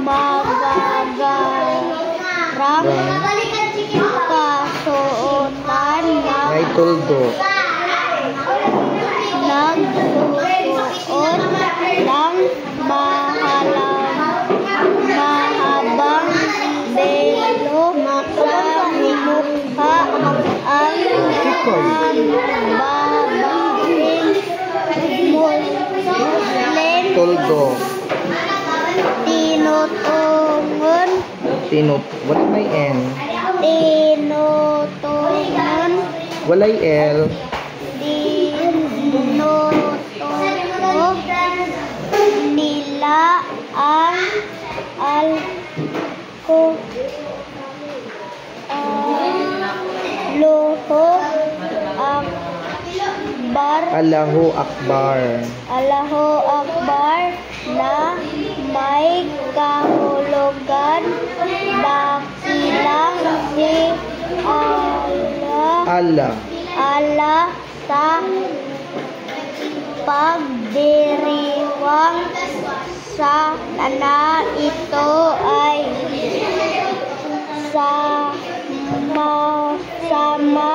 magagarang kasuotan Ngay tuldo. nagsusuot ng mahabang belo sa mukha ang babaeng Muslim Tuldo. Wala may N. tinutungon Walay L. Tinutunog nila ang Allahu Akbar. Allahu Akbar na may kahulugan dakilang si Allah sa pagdiriwang sa na ito ay sama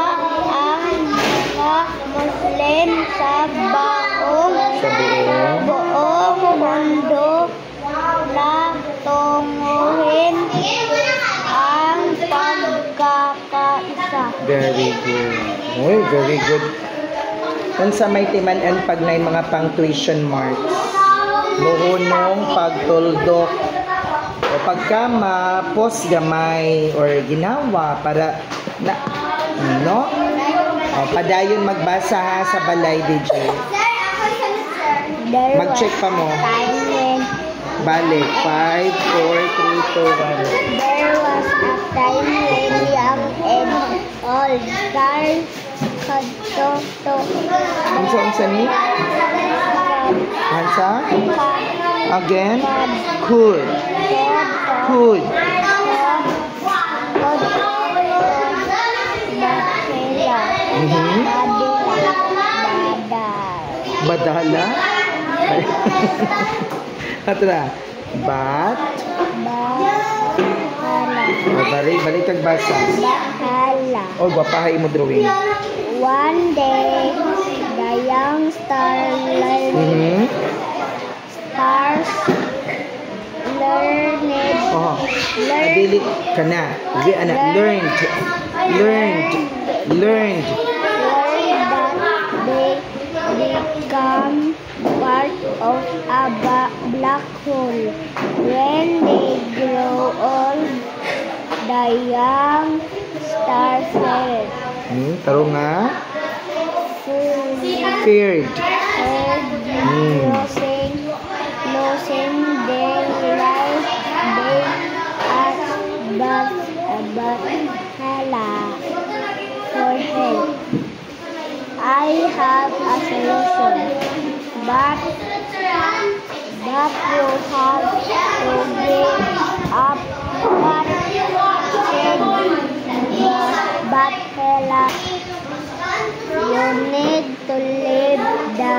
ang mga Muslim sa buong mundo na tunguhin ang pagkakaisa. Very good. Uy, very good. Kung sa may timan-an pag na yung mga pang tuition marks, muhunong pagtuldok o pagka ma-post gamay or ginawa para na, no? O, padayon magbasa ha sa balay, DJ. Mag-check pa mo. Balik. 5, 4, 3, 2, 1. There was a time when young and old stars Unsa ni? Hansa? Again? Could. Badala? Atra. Bat? Balik kag basa. Bahala. Oh, gwapahay mo drawing. One day, the young stars learned Adili ka na. Learned that they become part of a black hole. When they grow old, the young stars said, taro nga? Feared. Losing their life, they asked Bathala for help. I have a solution, but you have to give up. Bathala, you need to leave the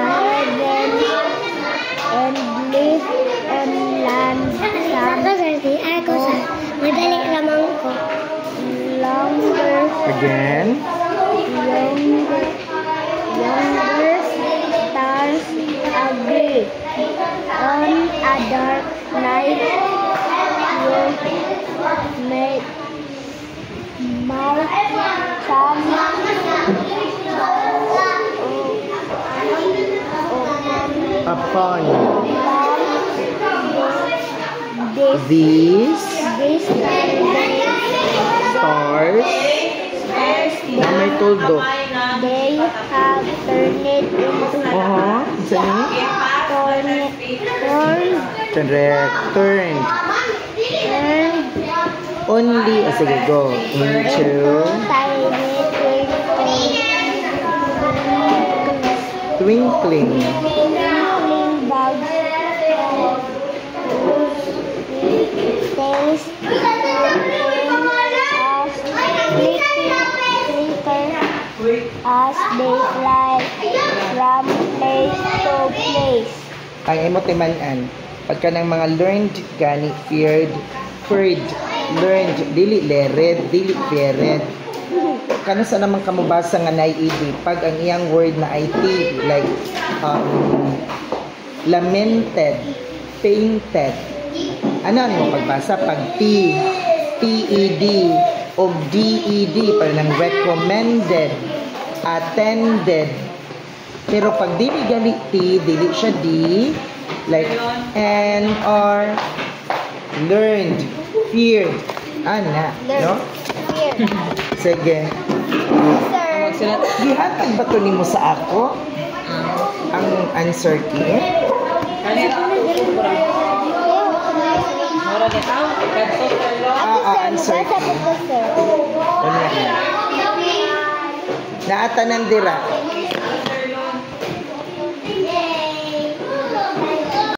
heavens and live on land longer. Again. Younger stars agree. On a dark night, you might upon these stars na may tuldok. They have turned into turned only, sige, go into twinkling bugs whose as they fly from place to place. Ang imo timan-an Pagka ng mga learned gani, feared, heard, learned, dili lered, dili feared. Kano sa naman kamubasa nga naiidi pag ang iyang word na IT like lamented, painted. Ano mo pagbasa pag P, PED o DED para ng recommended, attended. Pero pag dili gali T, dili siya D like N or learned, feared. Ana, no? Here. Sige. Sir. Gihatag ba to nimo sa ako? Ang answer key? Answer Basa key. po po, sir. Naatanan dira.